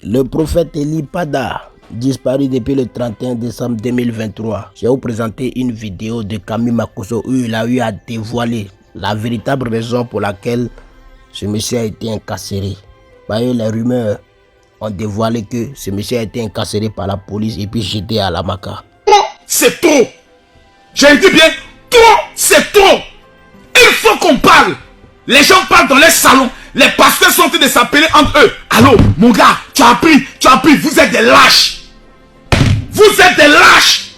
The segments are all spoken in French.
Le prophète Eli Pada, disparu depuis le 31 décembre 2023. Je vais vous présenter une vidéo de Camille Makosso où il a eu à dévoiler la véritable raison pour laquelle ce monsieur a été incarcéré. Les rumeurs ont dévoilé que ce monsieur a été incarcéré par la police et puis jeté à la maca. C'est trop. J'ai dit bien, trop, c'est trop. Il faut qu'on parle. Les gens parlent dans les salons. Les pasteurs sont en train de s'appeler entre eux. Allô, mon gars, tu as appris, vous êtes des lâches. Vous êtes des lâches.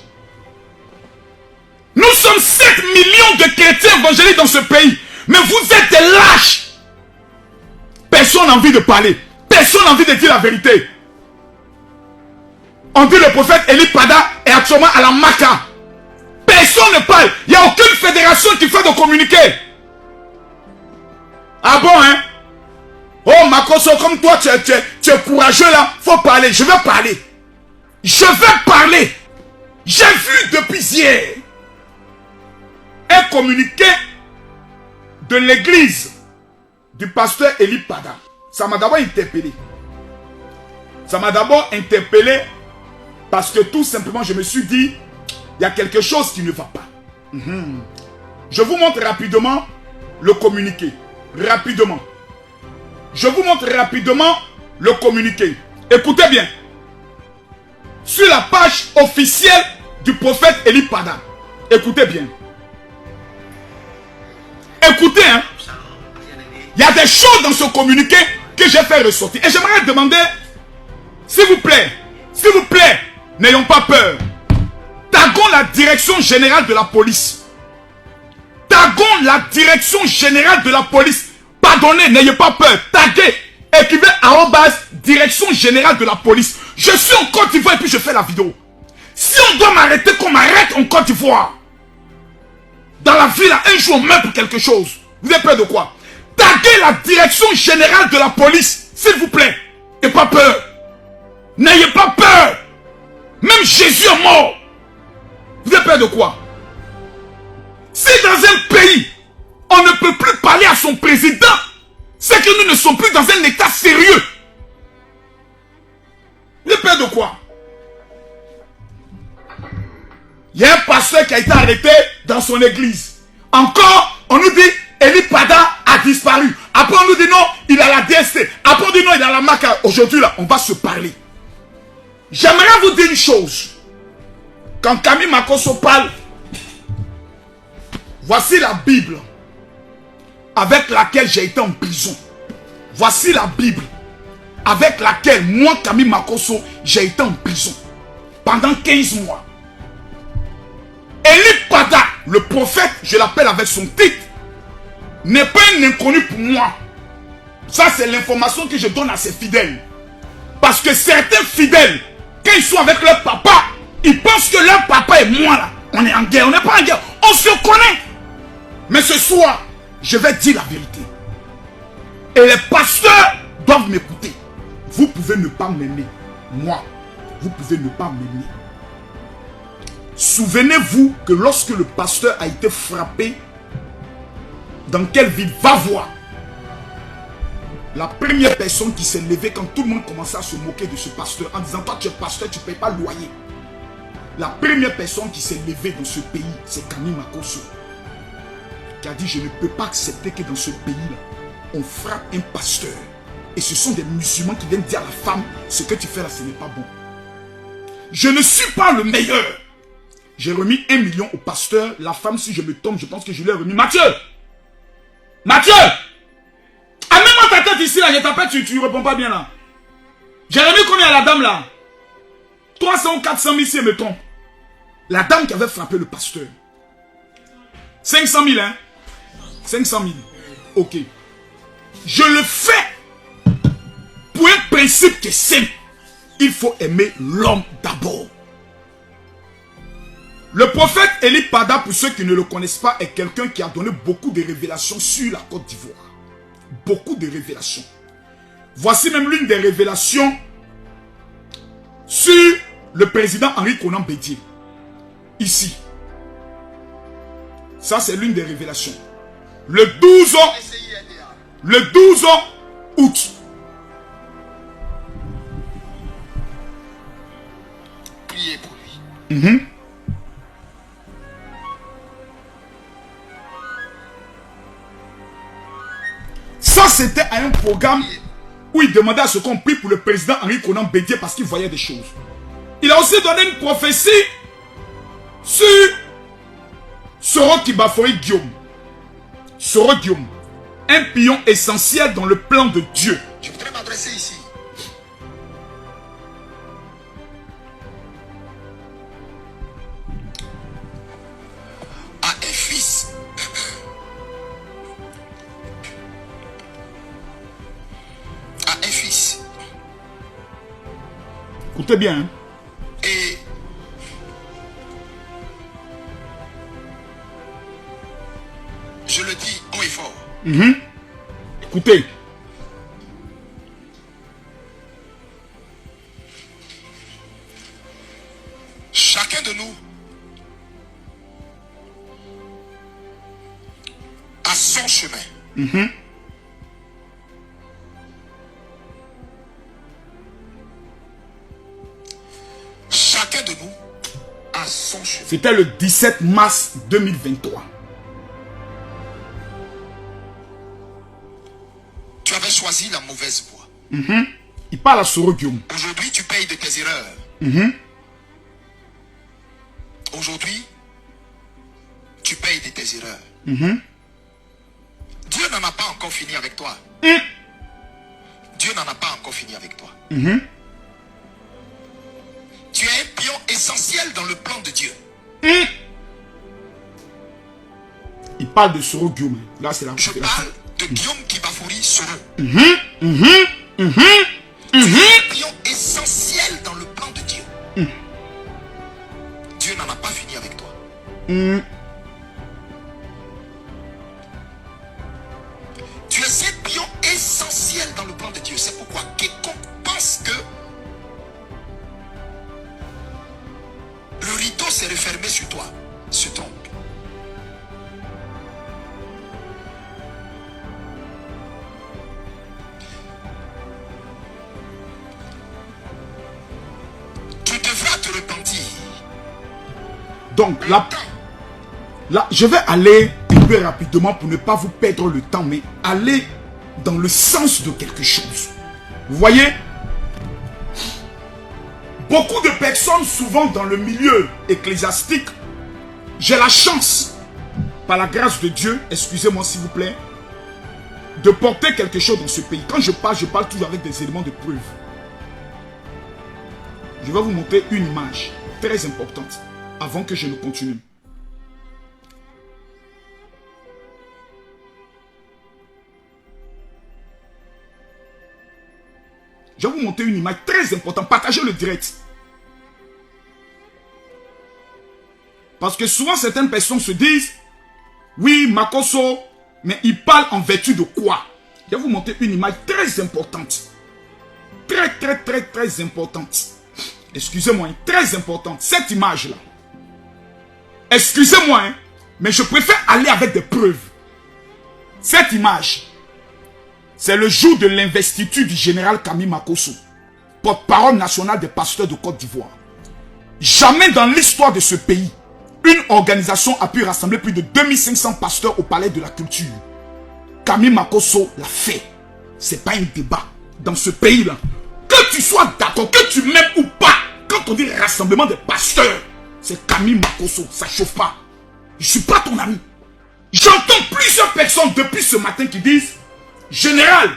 Nous sommes 7 millions de chrétiens évangéliques dans ce pays. Mais vous êtes des lâches. Personne n'a envie de parler. Personne n'a envie de dire la vérité. On dit le prophète Eli Pada est actuellement à la maca. Personne ne parle. Il n'y a aucune fédération qui fait de communiquer. Ah bon, hein? Oh, Makosso, comme toi, tu es courageux là. Faut parler. Je vais parler. Je vais parler. J'ai vu depuis hier un communiqué de l'église du pasteur Eli Pada. Ça m'a d'abord interpellé. Ça m'a d'abord interpellé parce que tout simplement, je me suis dit, il y a quelque chose qui ne va pas. Je vous montre rapidement le communiqué. Rapidement. Je vous montre rapidement le communiqué. Écoutez bien. Sur la page officielle du prophète Eli Pada. Écoutez bien. Écoutez, hein. Il y a des choses dans ce communiqué que j'ai fait ressortir. Et j'aimerais demander, s'il vous plaît, n'ayons pas peur. Taguons la direction générale de la police. Taguons la direction générale de la police. Pardonnez, n'ayez pas peur. Taguez, écrivez direction générale de la police. Je suis en Côte d'Ivoire et puis je fais la vidéo. Si on doit m'arrêter, qu'on m'arrête en Côte d'Ivoire. Dans la vie, là, un jour, on meurt pour quelque chose. Vous avez peur de quoi? Taguez la direction générale de la police, s'il vous plaît. Et pas peur. N'ayez pas peur. Même Jésus est mort. Vous avez peur de quoi? Si dans un pays, on ne peut plus parler à son président, c'est que nous ne sommes plus dans un état sérieux. Vous avez peur de quoi? Il y a un pasteur qui a été arrêté dans son église. Encore, on nous dit, Eli Pada a disparu. Après, on nous dit non, il a la DST. Après, on dit non, il a la maca. Aujourd'hui, là, on va se parler. J'aimerais vous dire une chose. Quand Camille Makosso parle, voici la Bible avec laquelle j'ai été en prison. Voici la Bible avec laquelle moi, Camille Makosso, j'ai été en prison pendant 15 mois. Eli Pada, le prophète, je l'appelle avec son titre, n'est pas un inconnu pour moi. Ça, c'est l'information que je donne à ses fidèles. Parce que certains fidèles, quand ils sont avec leur papa, ils pensent que leur papa et moi, là, on est en guerre. On n'est pas en guerre. On se connaît. Mais ce soir, je vais dire la vérité. Et les pasteurs doivent m'écouter. Vous pouvez ne pas m'aimer. Moi, vous pouvez ne pas m'aimer. Souvenez-vous que lorsque le pasteur a été frappé, dans quelle ville? Va voir. La première personne qui s'est levée quand tout le monde commençait à se moquer de ce pasteur en disant, toi tu es pasteur, tu ne payes pas le loyer. La première personne qui s'est levée dans ce pays, c'est Camille Makosso, qui a dit, je ne peux pas accepter que dans ce pays-là, on frappe un pasteur. Et ce sont des musulmans qui viennent dire à la femme, ce que tu fais là, ce n'est pas bon. Je ne suis pas le meilleur. J'ai remis 1 million au pasteur. La femme, si je me tombe, je pense que je lui ai remis. Mathieu! Amène-moi ta tête ici, là. Je t'appelle, tu ne réponds pas bien, là. J'ai remis combien à la dame, là? 300 ou 400 000, si elle me trompe. La dame qui avait frappé le pasteur. 500 000, hein? 500 000. Ok. Je le fais pour un principe qui est simple. Il faut aimer l'homme d'abord. Le prophète Eli Pada, pour ceux qui ne le connaissent pas, est quelqu'un qui a donné beaucoup de révélations sur la Côte d'Ivoire. Beaucoup de révélations. Voici même l'une des révélations sur le président Henri Konan Bédié. Ici. Ça, c'est l'une des révélations. Le 12 août prier pour lui. Ça, c'était un programme où il demandait à ce qu'on prie pour le président Henri Konan Bédié parce qu'il voyait des choses. Il a aussi donné une prophétie sur Soro Kibafori Guillaume. Soro Guillaume, un pion essentiel dans le plan de Dieu. Je voudrais m'adresser ici à un fils. À un fils. Écoutez bien. Hein? Et je le dis haut et fort. Écoutez. Chacun de nous a son chemin. Chacun de nous a son chemin. C'était le 17 mars 2023. Tu avais choisi la mauvaise voie. Il parle à Soro Guillaume. Aujourd'hui, tu payes de tes erreurs. Aujourd'hui, tu payes de tes erreurs. Dieu n'en a pas encore fini avec toi. Dieu n'en a pas encore fini avec toi. Tu es un pion essentiel dans le plan de Dieu. Il parle de Soro Guillaume. Là, c'est la Je parle de Guillaume Kibafori Soro. Tu es un pion essentiel dans le plan de Dieu. Dieu n'en a pas fini avec toi. Tu es un pion essentiel dans le plan de Dieu. C'est pourquoi quiconque pense que le rideau s'est refermé sur toi se trompe. Tu devras te repentir. Donc, là, je vais aller un peu rapidement pour ne pas vous perdre le temps, mais aller dans le sens de quelque chose. Vous voyez? Beaucoup de personnes, souvent dans le milieu ecclésiastique, j'ai la chance, par la grâce de Dieu, excusez-moi s'il vous plaît, de porter quelque chose dans ce pays. Quand je parle toujours avec des éléments de preuve. Je vais vous montrer une image très importante avant que je ne continue. Je vais vous montrer une image très importante. Partagez le direct. Parce que souvent, certaines personnes se disent, oui, Makoso, mais il parle en vertu de quoi? Je vais vous montrer une image très importante. Très importante. Excusez-moi, très importante. Cette image-là. Excusez-moi, hein, mais je préfère aller avec des preuves. Cette image, c'est le jour de l'investiture du général Camille Makosso, porte-parole nationale des pasteurs de Côte d'Ivoire. Jamais dans l'histoire de ce pays, une organisation a pu rassembler plus de 2500 pasteurs au palais de la culture. Camille Makosso l'a fait. C'est pas un débat dans ce pays-là. Que tu sois d'accord, que tu m'aimes ou pas, quand on dit rassemblement des pasteurs, c'est Camille Makosso, ça chauffe pas. Je suis pas ton ami. J'entends plusieurs personnes depuis ce matin qui disent, général,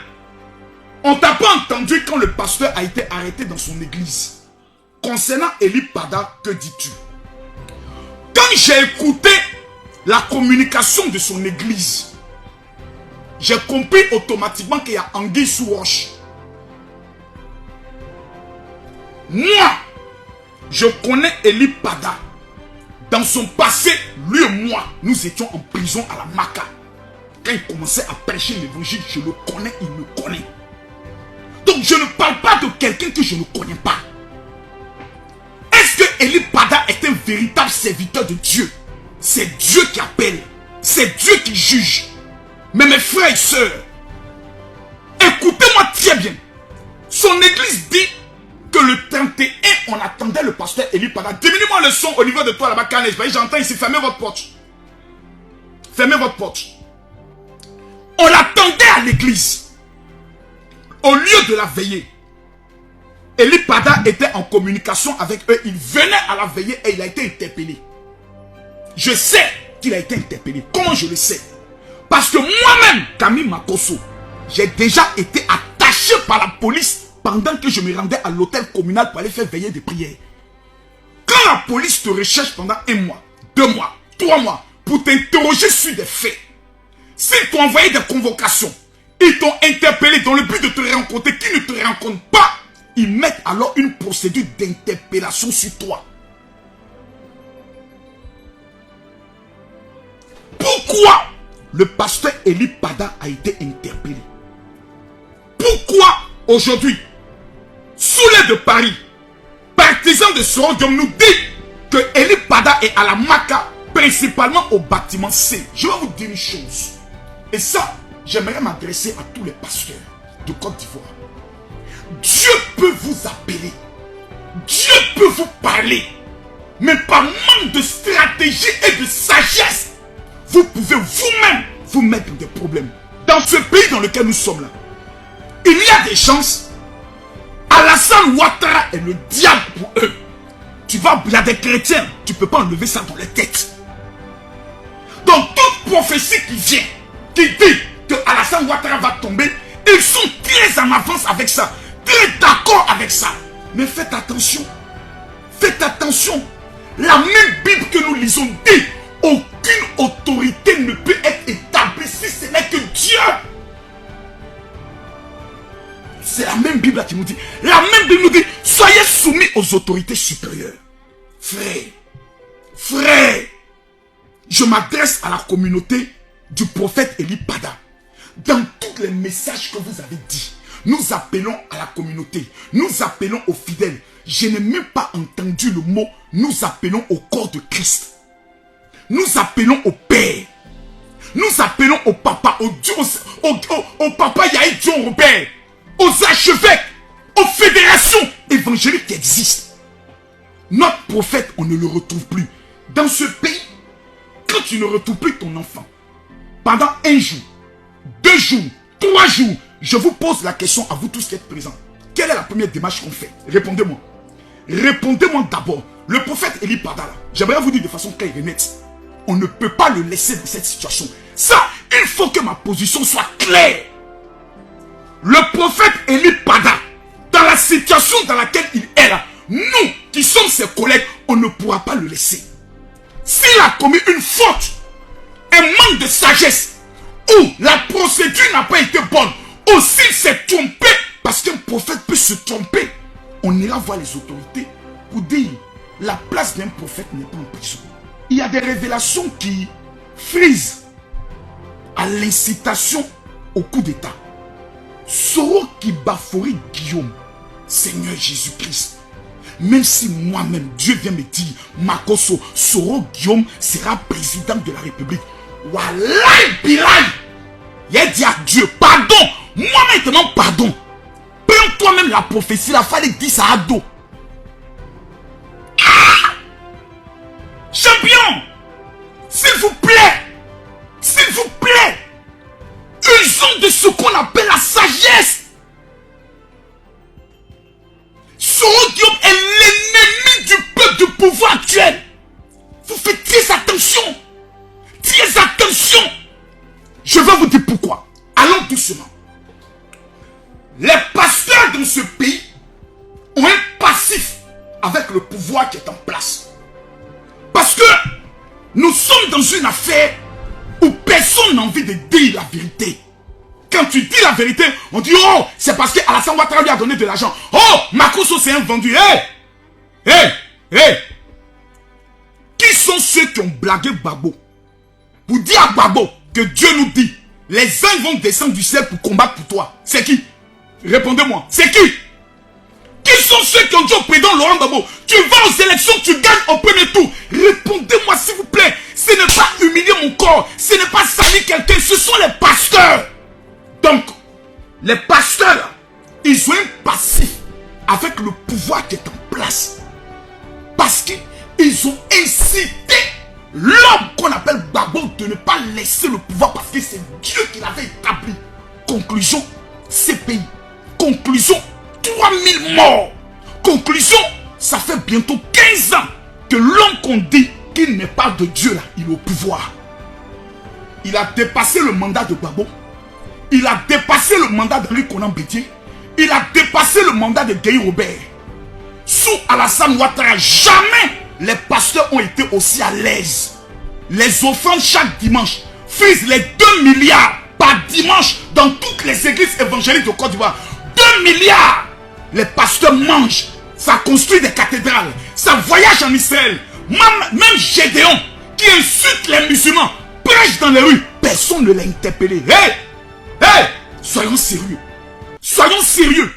on t'a pas entendu quand le pasteur a été arrêté dans son église. Concernant Eli Pada, que dis-tu? Quand j'ai écouté la communication de son église, j'ai compris automatiquement qu'il y a anguille sous roche. Moi, je connais Eli Pada. Dans son passé, lui et moi, nous étions en prison à la Maca. Quand il commençait à prêcher l'évangile, je le connais, il me connaît. Donc je ne parle pas de quelqu'un que je ne connais pas. Est-ce que Eli Pada est un véritable serviteur de Dieu? C'est Dieu qui appelle. C'est Dieu qui juge. Mais mes frères et sœurs, écoutez-moi très bien. Son église dit que le 31, on attendait le pasteur Eli Eli Pada. Diminue-moi le son au niveau de toi là-bas, Canès. J'entends ici, fermez votre porte. Fermez votre porte. On l'attendait à l'église. Au lieu de la veiller, Eli Pada était en communication avec eux. Il venait à la veillée et il a été interpellé. Je sais qu'il a été interpellé. Comment je le sais? Parce que moi-même, Camille Makosso, j'ai déjà été attaché par la police pendant que je me rendais à l'hôtel communal pour aller faire veiller des prières. Quand la police te recherche pendant 1 mois, 2 mois, 3 mois, pour t'interroger sur des faits, s'ils t'ont envoyé des convocations, ils t'ont interpellé dans le but de te rencontrer, qui ne te rencontrent pas, ils mettent alors une procédure d'interpellation sur toi. Pourquoi le pasteur Eli Pada a été interpellé? Pourquoi aujourd'hui, Soulé de Paris, partisan de Soro Guillaume, nous dit que Eli Pada est à la Maka, principalement au bâtiment C? Je vais vous dire une chose. Et ça, j'aimerais m'adresser à tous les pasteurs de Côte d'Ivoire. Dieu peut vous appeler. Dieu peut vous parler. Mais par manque de stratégie et de sagesse, vous pouvez vous-même vous mettre dans des problèmes. Dans ce pays dans lequel nous sommes là, il y a des chances. Alassane Ouattara est le diable pour eux. Il y a des chrétiens, tu ne peux pas enlever ça dans les têtes. Donc toute prophétie qui vient, qui dit que Alassane Ouattara va tomber, ils sont très en avance avec ça, très d'accord avec ça. Mais faites attention. Faites attention. La même Bible que nous lisons dit: aucune autorité ne peut être établie si ce n'est que Dieu. C'est la même Bible qui nous dit. La même Bible nous dit: soyez soumis aux autorités supérieures. Frère, je m'adresse à la communauté du prophète Eli Pada. Dans tous les messages que vous avez dit, nous appelons à la communauté, nous appelons aux fidèles. Je n'ai même pas entendu le mot nous appelons au corps de Christ. Nous appelons au Père. Nous appelons au Papa, au Papa Yaïd John Robert, aux archevêques, aux fédérations évangéliques qui existent. Notre prophète, on ne le retrouve plus. Dans ce pays, quand tu ne retrouves plus ton enfant, pendant 1 jour, 2 jours, 3 jours, je vous pose la question à vous tous qui êtes présents. Quelle est la première démarche qu'on fait? Répondez-moi. Répondez-moi d'abord. Le prophète Eli Pada, j'aimerais vous dire de façon claire et nette, on ne peut pas le laisser dans cette situation. Ça, il faut que ma position soit claire. Le prophète Eli Pada, dans la situation dans laquelle il est là, nous qui sommes ses collègues, on ne pourra pas le laisser. S'il a commis une faute, un manque de sagesse, ou la procédure n'a pas été bonne, ou s'il s'est trompé, parce qu'un prophète peut se tromper, on ira voir les autorités pour dire: la place d'un prophète n'est pas en prison. Il y a des révélations qui frisent à l'incitation au coup d'État. Soro qui bafourit Guillaume, Seigneur Jésus-Christ, même si moi-même, Dieu vient me dire: Makosso, Soro Guillaume sera président de la République. Wallahi Bilal, il a dit à Dieu: pardon, moi maintenant pardon. Prends toi-même la prophétie, la fallait dire ça à dos. Ah! Champion, s'il vous plaît, usons de ce qu'on appelle la sagesse. Soro Guillaume est l'ennemi du peuple du pouvoir actuel. Vous faites très attention. Très attention. Je vais vous dire pourquoi. Allons doucement. Les pasteurs dans ce pays ont un passif avec le pouvoir qui est en place. Parce que nous sommes dans une affaire où personne n'a envie de dire la vérité. Quand tu dis la vérité, on dit: oh, c'est parce que Alassane Ouattara lui a donné de l'argent. Oh, Makosso c'est un vendu. Hey. Qui sont ceux qui ont blagué Gbagbo pour dire à Gbagbo que Dieu nous dit: les uns vont descendre du ciel pour combattre pour toi? C'est qui? Répondez-moi. C'est qui? Qui sont ceux qui ont dit au président Laurent Gbagbo: tu vas aux élections, tu gagnes au premier tour? Répondez-moi s'il vous plaît. Ce n'est pas humilier mon corps, ce n'est pas salir quelqu'un, ce sont les pasteurs. Donc, les pasteurs, ils ont un passif avec le pouvoir qui est en place. Parce Ils ont incité l'homme qu'on appelle Gbagbo de ne pas laisser le pouvoir parce que c'est Dieu qui l'avait établi. Conclusion, CPI. Conclusion, 3000 morts. Conclusion, ça fait bientôt 15 ans que l'homme qu'on dit qu'il n'est pas de Dieu là, il est au pouvoir. Il a dépassé le mandat de Gbagbo. Il a dépassé le mandat d'Henri Konan Bédié. Il a dépassé le mandat de Guy Robert. Sous Alassane Ouattara, jamais les pasteurs ont été aussi à l'aise. Les offrandes chaque dimanche frisent les 2 milliards par dimanche dans toutes les églises évangéliques de Côte d'Ivoire. 2 milliards. Les pasteurs mangent. Ça construit des cathédrales. Ça voyage en Israël. Même Gédéon, qui insulte les musulmans, prêche dans les rues. Personne ne l'a interpellé. Hey! Hey! Soyons sérieux. Soyons sérieux.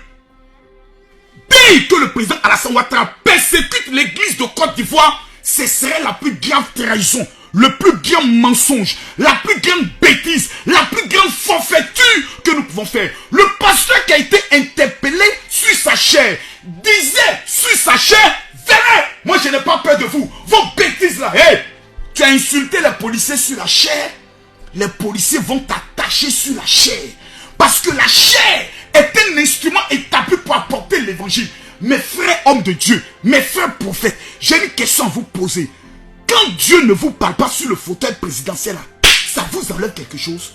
Dès que le président Alassane Ouattara persécute l'église de Côte d'Ivoire, ce serait la plus grave trahison, le plus grand mensonge, la plus grande bêtise, la plus grande forfaiture que nous pouvons faire. Le pasteur qui a été interpellé sur sa chair disait sur sa chair, venez, moi je n'ai pas peur de vous, vos bêtises là. Hey, tu as insulté les policiers sur la chair, les policiers vont t'attacher sur la chair. Parce que la chair est un instrument établi pour apporter l'évangile. Mes frères hommes de Dieu, mes frères prophètes, j'ai une question à vous poser. Quand Dieu ne vous parle pas sur le fauteuil présidentiel, ça vous enlève quelque chose?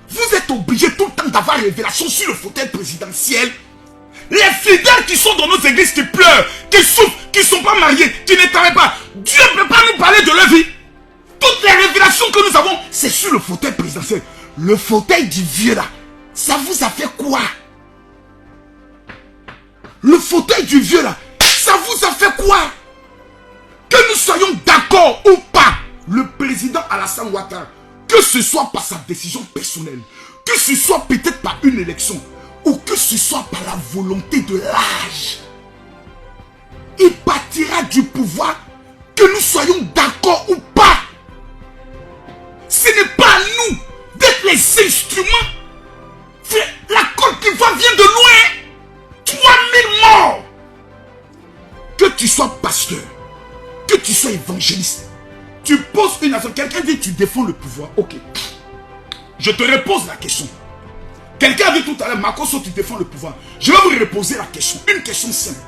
Vous êtes obligé tout le temps d'avoir révélation sur le fauteuil présidentiel. Les fidèles qui sont dans nos églises, qui pleurent, qui souffrent, qui ne sont pas mariés, qui ne travaillent pas, Dieu ne peut pas nous parler de leur vie. Toutes les révélations que nous avons, c'est sur le fauteuil présidentiel. Le fauteuil du vieux là, ça vous a fait quoi? Le fauteuil du vieux là, ça vous a fait quoi? Que nous soyons d'accord ou pas, le président Alassane Ouattara, que ce soit par sa décision personnelle, que ce soit peut-être par une élection, ou que ce soit par la volonté de l'âge, il partira du pouvoir, que nous soyons d'accord ou pas. Ce n'est pas à nous d'être les instruments. La Côte d'Ivoire vient de loin. 3000 morts. Que tu sois pasteur, que tu sois évangéliste, tu poses une nation. Quelqu'un dit tu défends le pouvoir. Ok. Je te repose la question. Quelqu'un a dit tout à l'heure, Makosso, tu défends le pouvoir. Je vais vous reposer la question. Une question simple.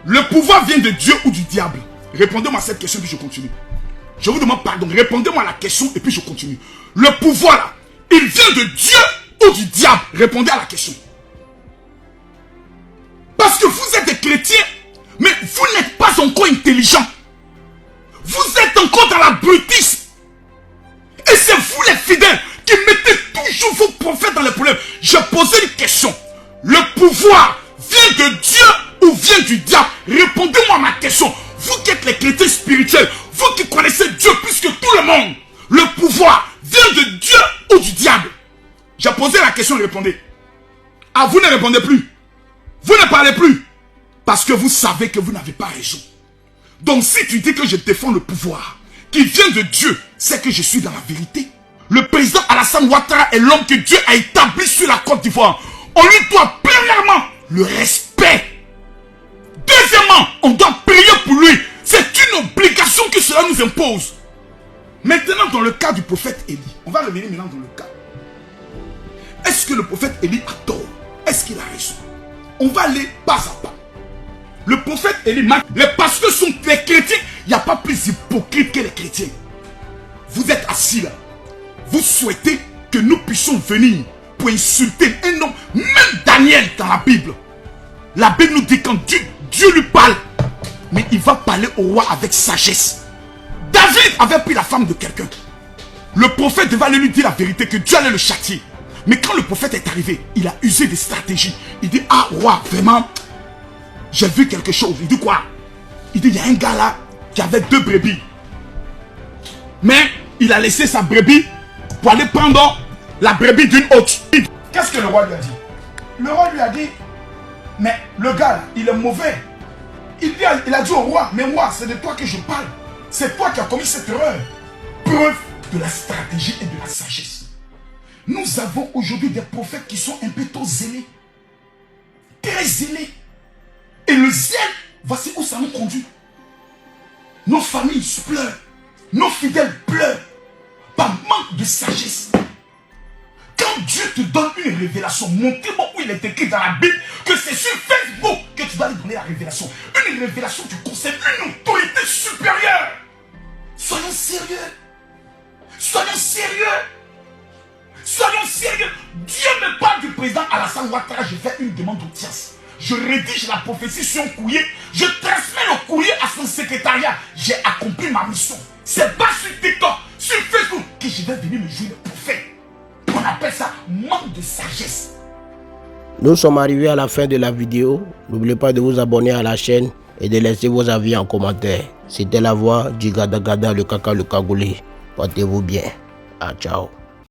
Le pouvoir vient de Dieu ou du diable? Répondez-moi à cette question puis je continue. Je vous demande pardon. Répondez-moi à la question et puis je continue. Le pouvoir là, il vient de Dieu ou du diable? Répondez à la question. Parce que vous êtes des chrétiens, mais vous n'êtes pas encore intelligents. Vous êtes encore dans la brutisme. Et c'est vous les fidèles qui mettez toujours vos prophètes dans les problèmes. Je posais une question. Le pouvoir vient de Dieu ou vient du diable? Répondez-moi à ma question. Vous qui êtes les chrétiens spirituels, vous qui connaissez Dieu plus que tout le monde, le pouvoir vient de Dieu ou du diable? J'ai posé la question, répondez. Ah, vous ne répondez plus. Vous ne parlez plus. Parce que vous savez que vous n'avez pas raison. Donc si tu dis que je défends le pouvoir qui vient de Dieu, c'est que je suis dans la vérité. Le président Alassane Ouattara est l'homme que Dieu a établi sur la Côte d'Ivoire. On lui doit premièrement le respect. Deuxièmement, on doit prier pour lui. C'est une obligation que cela nous impose. Maintenant, dans le cas du prophète Élie, on va revenir maintenant dans le cas. Est-ce que le prophète Élie a tort? Est-ce qu'il a raison? On va aller pas à pas. Le prophète Élie, les pasteurs sont les chrétiens. Il n'y a pas plus hypocrite que les chrétiens. Vous êtes assis là. Vous souhaitez que nous puissions venir pour insulter un homme. Même Daniel dans la Bible. La Bible nous dit quand Dieu lui parle, mais il va parler au roi avec sagesse. David avait pris la femme de quelqu'un. Le prophète devait aller lui dire la vérité, que Dieu allait le châtier. Mais quand le prophète est arrivé, il a usé des stratégies. Il dit, ah roi, vraiment, j'ai vu quelque chose. Il dit quoi? Il dit, il y a un gars là qui avait 2 brebis. Mais il a laissé sa brebis pour aller prendre la brebis d'une autre. Qu'est-ce que le roi lui a dit? Le roi lui a dit, mais le gars là, il est mauvais. Il a dit au roi, mais moi, c'est de toi que je parle. C'est toi qui as commis cette erreur. Preuve de la stratégie et de la sagesse. Nous avons aujourd'hui des prophètes qui sont un peu trop zélés. Très zélés. Et le zèle, voici où ça nous conduit. Nos familles pleurent. Nos fidèles pleurent. Par manque de sagesse. Quand Dieu te donne une révélation, montrez-moi où il est écrit dans la Bible que c'est sur Facebook que tu dois lui donner la révélation. Une révélation qui concerne une autorité supérieure. Soyons sérieux. Soyons sérieux. Soyons sérieux. Dieu me parle du président Alassane Ouattara. Je fais une demande d'audience. Je rédige la prophétie sur un courrier. Je transmets le courrier à son secrétariat. J'ai accompli ma mission. C'est pas sur TikTok, sur Facebook que je vais venir me jouer le prophète. On appelle ça manque de sagesse. Nous sommes arrivés à la fin de la vidéo. N'oubliez pas de vous abonner à la chaîne et de laisser vos avis en commentaire. C'était la voix du Gada Gada, le Kaka, le Cagoulé. Portez-vous bien. Ah, ciao.